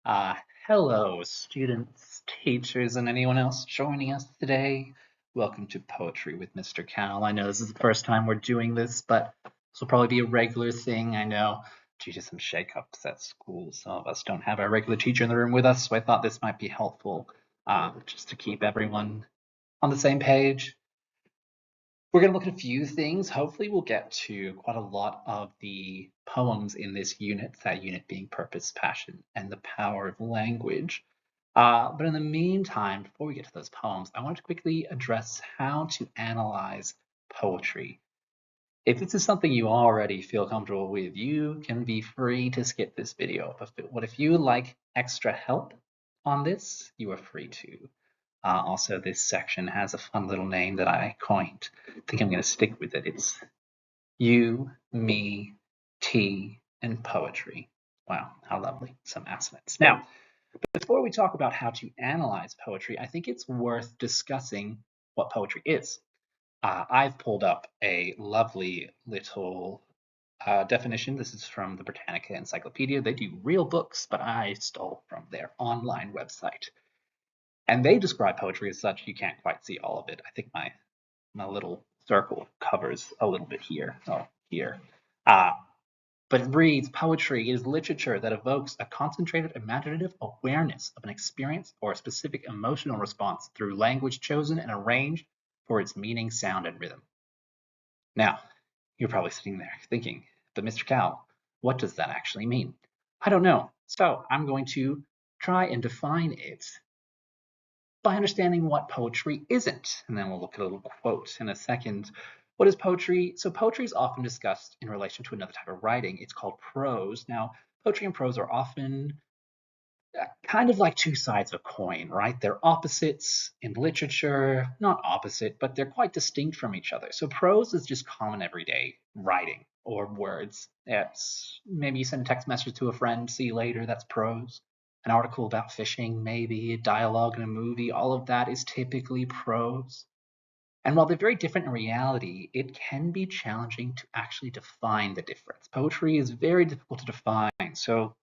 Uh, Hello, students, teachers, and anyone else joining us today. Welcome to Poetry with Mr. Cal. I know this is the first time we're doing this, but this will probably be a regular thing. I know due to some shakeups at school, some of us don't have our regular teacher in the room with us, so I thought this might be helpful just to keep everyone on the same page. We're going to look at a few things. Hopefully, we'll get to quite a lot of the poems in this unit, that unit being purpose, passion, and the power of language. But in the meantime, before we get to those poems, I want to quickly address how to analyze poetry. If this is something you already feel comfortable with, you can be free to skip this video. But if you would like extra help on this, you are free to. Also, this section has a fun little name that I coined. I think I'm going to stick with it. It's you, me, tea, and poetry. Wow, how lovely. Some assonance. Now, before we talk about how to analyze poetry, I think it's worth discussing what poetry is. I've pulled up a lovely little definition. This is from the Britannica Encyclopedia. They do real books, but I stole from their online website. And they describe poetry as such. You can't quite see all of it. I think my little circle covers a little bit here. Oh, here. Uh, but it reads, poetry is literature that evokes a concentrated imaginative awareness of an experience or a specific emotional response through language chosen and arranged for its meaning, sound, and rhythm. Now, you're probably sitting there thinking, but Mr. Cal, what does that actually mean? I don't know. So I'm going to try and define it by understanding what poetry isn't. And then we'll look at a little quote in a second. What is poetry? So poetry is often discussed in relation to another type of writing. It's called prose. Now, poetry and prose are often kind of like two sides of a coin, right? They're opposites in literature, not opposite, but they're quite distinct from each other. So prose is just common everyday writing or words. It's maybe you send a text message to a friend, see you later, that's prose. An article about fishing, maybe a dialogue in a movie, all of that is typically prose. And while they're very different in reality, it can be challenging to actually define the difference. Poetry is very difficult to define. So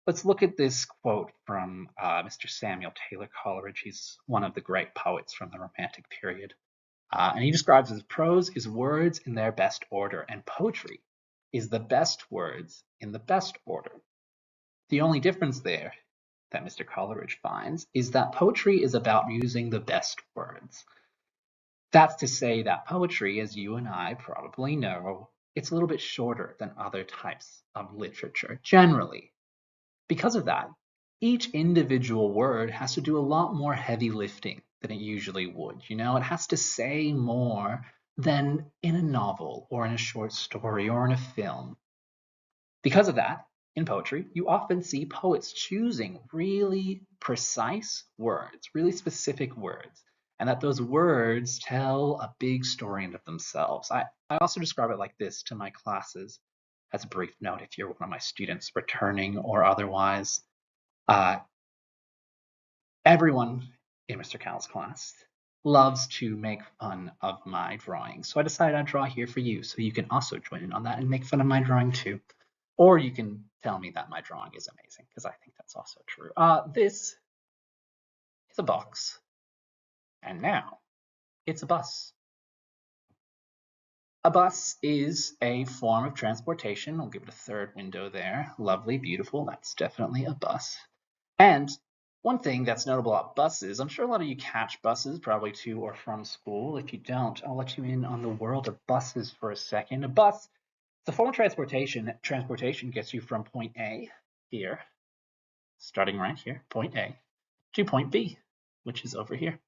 let's look at this quote from Mr. Samuel Taylor Coleridge. He's one of the great poets from the Romantic period. And he describes as prose is words in their best order, and poetry is the best words in the best order. The only difference there that Mr. Coleridge finds is that poetry is about using the best words. That's to say that poetry, as you and I probably know, it's a little bit shorter than other types of literature generally. Because of that, each individual word has to do a lot more heavy lifting than it usually would. You know, it has to say more than in a novel or in a short story or in a film. Because of that, in poetry, you often see poets choosing really precise words, really specific words, and that those words tell a big story in of themselves. I also describe it like this to my classes as a brief note if you're one of my students returning or otherwise. Uh, Everyone in Mr. Cal's class loves to make fun of my drawing. So I decided I'd draw here for you so you can also join in on that and make fun of my drawing too. Or you can tell me that my drawing is amazing, because I think that's also true. This is a box, and now it's a bus. A bus is a form of transportation. I'll give it a third window there. Lovely, beautiful. That's definitely a bus. And one thing that's notable about buses, I'm sure a lot of you catch buses probably to or from school. If you don't, I'll let you in on the world of buses for a second. A bus is a form of transportation. Transportation gets you from point A here, starting right here, point A, to point B, which is over here.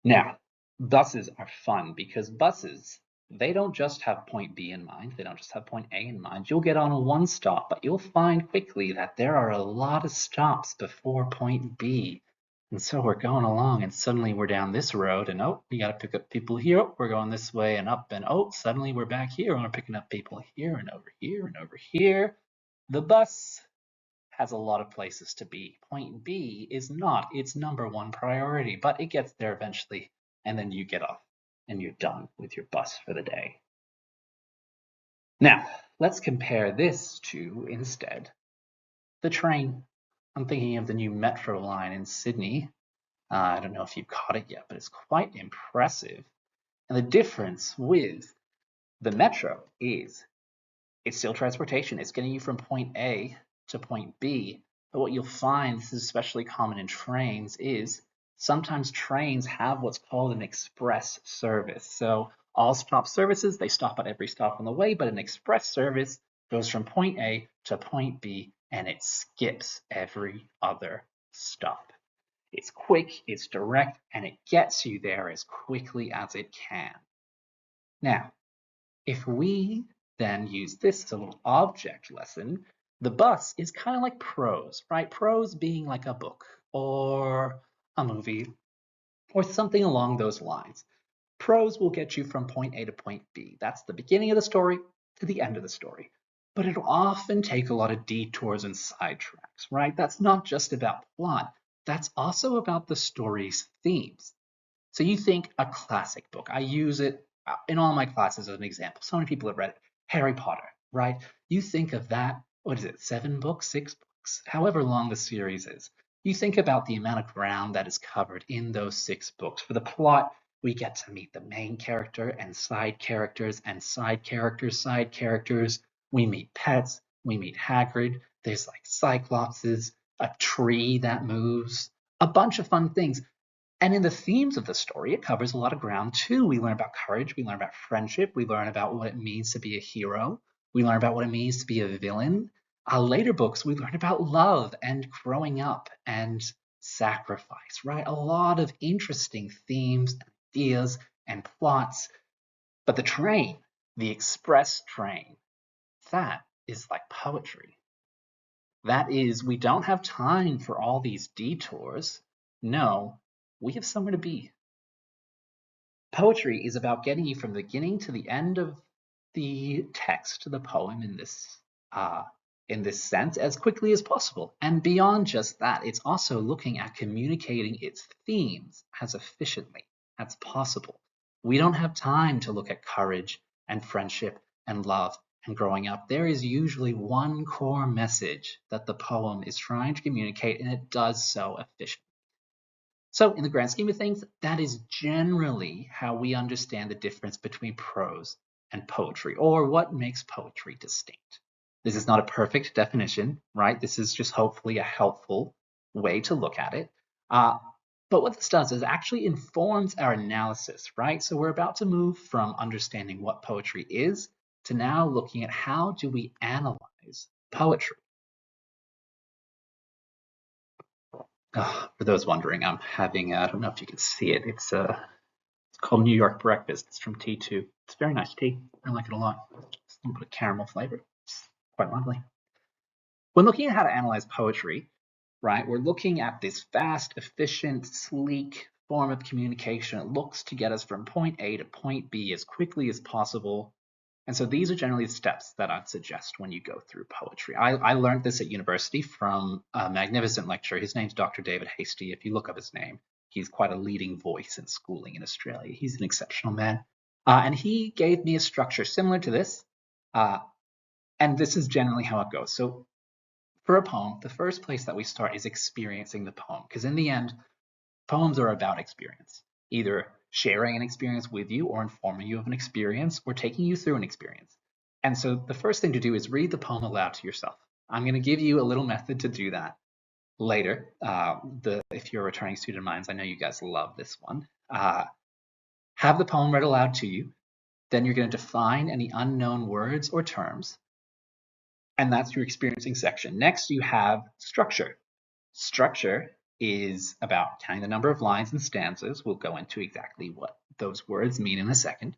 Now, buses are fun because buses, they don't just have point B in mind. They don't just have point A in mind. You'll get on one stop, but you'll find quickly that there are a lot of stops before point B. And so we're going along and suddenly we're down this road and oh, we got to pick up people here. Oh, we're going this way and up and oh, suddenly we're back here and we're picking up people here and over here and over here. The bus has a lot of places to be. Point B is not its number one priority, but it gets there eventually, and then you get off and you're done with your bus for the day. Now, let's compare this to, instead, the train. I'm thinking of the new metro line in Sydney. I don't know if you've caught it yet, but it's quite impressive. And the difference with the metro is it's still transportation. It's getting you from point A to point B. But what you'll find, this is especially common in trains, is sometimes trains have what's called an express service. So all stop services, they stop at every stop on the way, but an express service goes from point A to point B and it skips every other stop. It's quick, it's direct, and it gets you there as quickly as it can. Now, if we then use this as a little object lesson, the bus is kind of like prose, right? Prose being like a book or a movie or something along those lines. Prose will get you from point A to point B. That's the beginning of the story to the end of the story. But it'll often take a lot of detours and sidetracks, right? That's not just about plot. That's also about the story's themes. So you think a classic book. I use it in all my classes as an example. So many people have read it. Harry Potter, right? You think of that, what is it, 7 books, 6 books, however long the series is. You think about the amount of ground that is covered in those 6 books. For the plot, we get to meet the main character and side characters and side characters, side characters. We meet pets, we meet Hagrid. There's like cyclopses, a tree that moves, a bunch of fun things. And in the themes of the story, it covers a lot of ground too. We learn about courage, we learn about friendship, we learn about what it means to be a hero, we learn about what it means to be a villain. Later books, we learn about love and growing up and sacrifice, right? A lot of interesting themes, ideas, and plots. But the train, the express train, that is like poetry. That is, we don't have time for all these detours. No, we have somewhere to be. Poetry is about getting you from the beginning to the end of the text, the poem in this sense, as quickly as possible. And beyond just that, it's also looking at communicating its themes as efficiently as possible. We don't have time to look at courage and friendship and love and growing up. There is usually one core message that the poem is trying to communicate, and it does so efficiently. So in the grand scheme of things, that is generally how we understand the difference between prose and poetry, or what makes poetry distinct. This is not a perfect definition, right? This is just hopefully a helpful way to look at it. But what this does is actually informs our analysis, right? So we're about to move from understanding what poetry is to now looking at how do we analyze poetry. For those wondering, I'm having, I don't know if you can see it, it's called New York Breakfast. It's from T2. It's very nice tea. I like it a lot. It's a little bit of caramel flavor. It's quite lovely. When looking at how to analyze poetry, right, we're looking at this fast, efficient, sleek form of communication. It looks to get us from point A to point B as quickly as possible. And so these are generally the steps that I'd suggest when you go through poetry. I learned this at university from a magnificent lecturer. His name's Dr. David Hastie. If you look up his name, he's quite a leading voice in schooling in Australia. He's an exceptional man. And he gave me a structure similar to this. And this is generally how it goes. So for a poem, the first place that we start is experiencing the poem. Because in the end, poems are about experience, either sharing an experience with you or informing you of an experience or taking you through an experience. And so the first thing to do is read the poem aloud to yourself. I'm going to give you a little method to do that later. If you're a returning student of mine, I know you guys love this one. Have the poem read aloud to you. Then you're going to define any unknown words or terms. And that's your experiencing section. Next, you have structure. Structure is about counting the number of lines and stanzas. We'll go into exactly what those words mean in a second.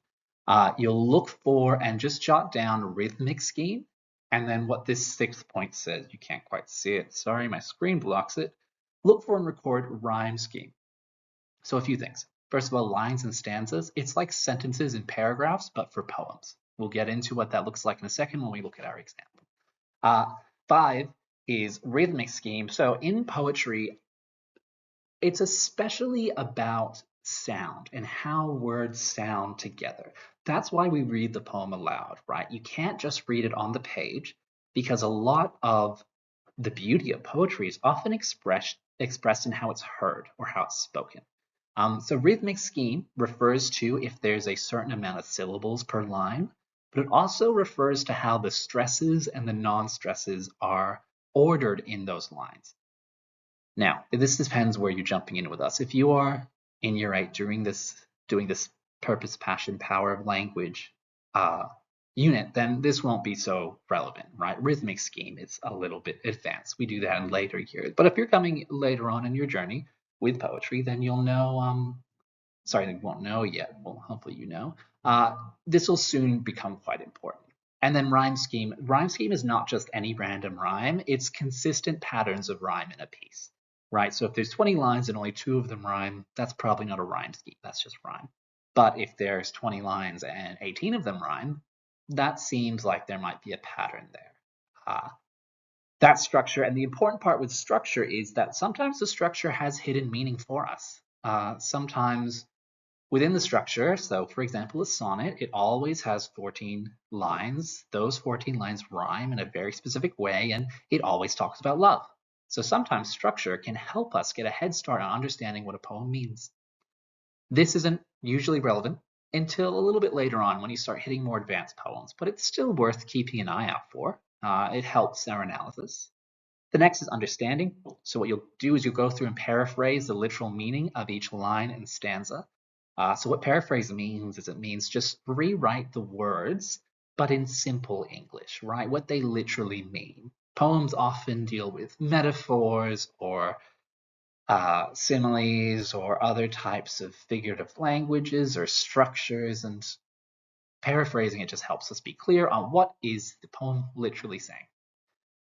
You'll look for and just jot down rhythmic scheme, and then what this 6th point says. You can't quite see it. Sorry, my screen blocks it. Look for and record rhyme scheme. So a few things. First of all, lines and stanzas. It's like sentences and paragraphs, but for poems. We'll get into what that looks like in a second when we look at our example. 5 is rhythmic scheme. So in poetry, it's especially about sound and how words sound together. That's why we read the poem aloud, right? You can't just read it on the page because a lot of the beauty of poetry is often expressed in how it's heard or how it's spoken. So rhythmic scheme refers to if there's a certain amount of syllables per line, but it also refers to how the stresses and the non-stresses are ordered in those lines. Now, this depends where you're jumping in with us. If you are in year 8 doing this purpose, passion, power of language unit, then this won't be so relevant, right? Rhythmic scheme is a little bit advanced. We do that in later years. But if you're coming later on in your journey with poetry, then you'll know, sorry, you won't know yet. Well, hopefully you know. This will soon become quite important. And then rhyme scheme. Rhyme scheme is not just any random rhyme. It's consistent patterns of rhyme in a piece, right? So if there's 20 lines and only 2 of them rhyme, that's probably not a rhyme scheme. That's just rhyme. But if there's 20 lines and 18 of them rhyme, that seems like there might be a pattern there. That structure, and the important part with structure is that sometimes the structure has hidden meaning for us. Sometimes within the structure, so for example, a sonnet, it always has 14 lines. Those 14 lines rhyme in a very specific way, and it always talks about love. So sometimes structure can help us get a head start on understanding what a poem means. This isn't usually relevant until a little bit later on when you start hitting more advanced poems, but it's still worth keeping an eye out for. It helps our analysis. The next is understanding. So what you'll do is you'll go through and paraphrase the literal meaning of each line and stanza. So what paraphrase means is it means just rewrite the words, but in simple English, right? What they literally mean. Poems often deal with metaphors or similes or other types of figurative languages or structures, and paraphrasing it just helps us be clear on what is the poem literally saying.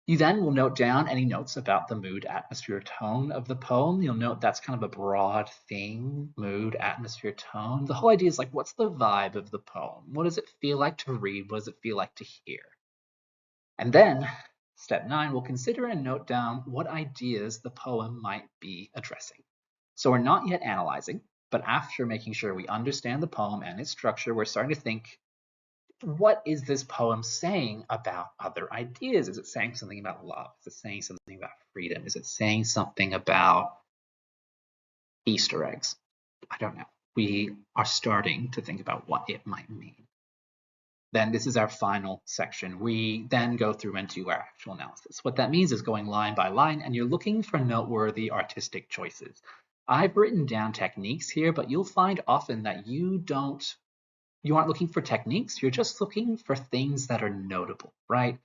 You then will note down any notes about the mood, atmosphere, tone of the poem. You'll note that's kind of a broad thing, mood, atmosphere, tone. The whole idea is like, what's the vibe of the poem? What does it feel like to read? What does it feel like to hear? And then, step 9, we'll consider and note down what ideas the poem might be addressing. So we're not yet analyzing, but after making sure we understand the poem and its structure, we're starting to think, what is this poem saying about other ideas? Is it saying something about love? Is it saying something about freedom? Is it saying something about Easter eggs? I don't know. We are starting to think about what it might mean. Then this is our final section. We then go through and do our actual analysis. What that means is going line by line, and you're looking for noteworthy artistic choices. I've written down techniques here, but you'll find often that you aren't looking for techniques, you're just looking for things that are notable, right?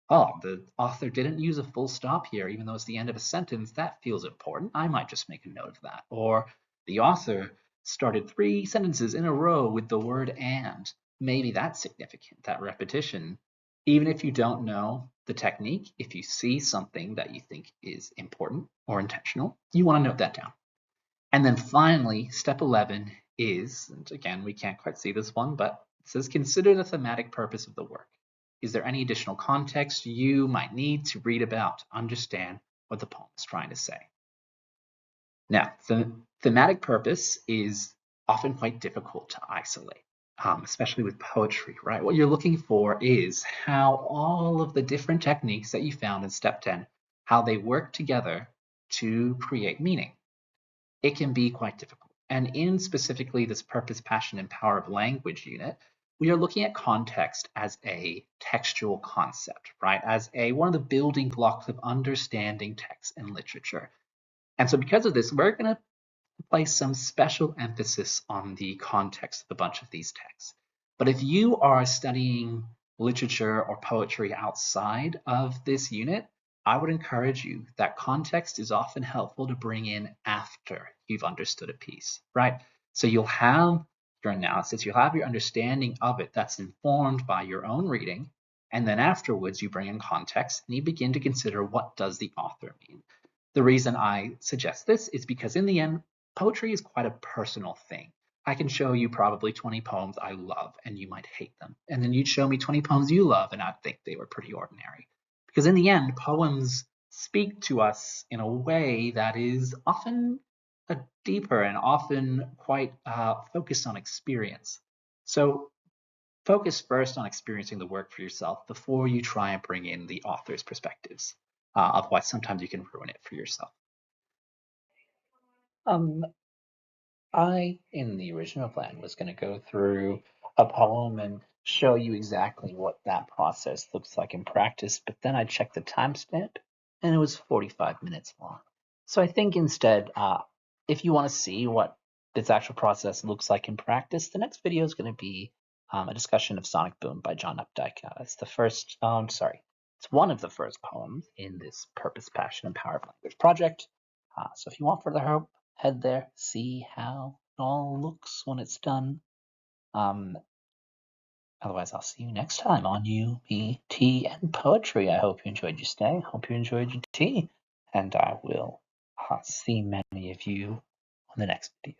Oh, the author didn't use a full stop here, even though it's the end of a sentence. That feels important. I might just make a note of that. Or the author started 3 sentences in a row with the word and. Maybe that's significant, that repetition. Even if you don't know the technique, if you see something that you think is important or intentional, you want to note that down. And then finally, step 11 is, and again, we can't quite see this one, but it says consider the thematic purpose of the work. Is there any additional context you might need to read about to understand what the poem is trying to say? Now, the thematic purpose is often quite difficult to isolate, especially with poetry, right? What you're looking for is how all of the different techniques that you found in step 10, how they work together to create meaning. It can be quite difficult. And in specifically this purpose, passion, and power of language unit, we are looking at context as a textual concept, right? As one of the building blocks of understanding text and literature. And so because of this, we're going to place some special emphasis on the context of a bunch of these texts. But if you are studying literature or poetry outside of this unit, I would encourage you that context is often helpful to bring in after you've understood a piece, right? So you'll have your analysis, you'll have your understanding of it that's informed by your own reading, and then afterwards you bring in context and you begin to consider what does the author mean. The reason I suggest this is because in the end, poetry is quite a personal thing. I can show you probably 20 poems I love and you might hate them. And then you'd show me 20 poems you love and I'd think they were pretty ordinary. Because in the end, poems speak to us in a way that is often deeper and often quite focused on experience. So focus first on experiencing the work for yourself before you try and bring in the author's perspectives. Otherwise, sometimes you can ruin it for yourself. I, in the original plan, was going to go through a poem and show you exactly what that process looks like in practice, but then I checked the timestamp and it was 45 minutes long. So I think instead, if you want to see what this actual process looks like in practice, the next video is going to be a discussion of Sonic Boom by John Updike. It's the first, it's one of the first poems in this Purpose, Passion, and Power of Language project. So if you want further help, head there, see how it all looks when it's done. Otherwise, I'll see you next time on You, Me, Tea, and Poetry. I hope you enjoyed your stay. Hope you enjoyed your tea. And I will see many of you on the next video.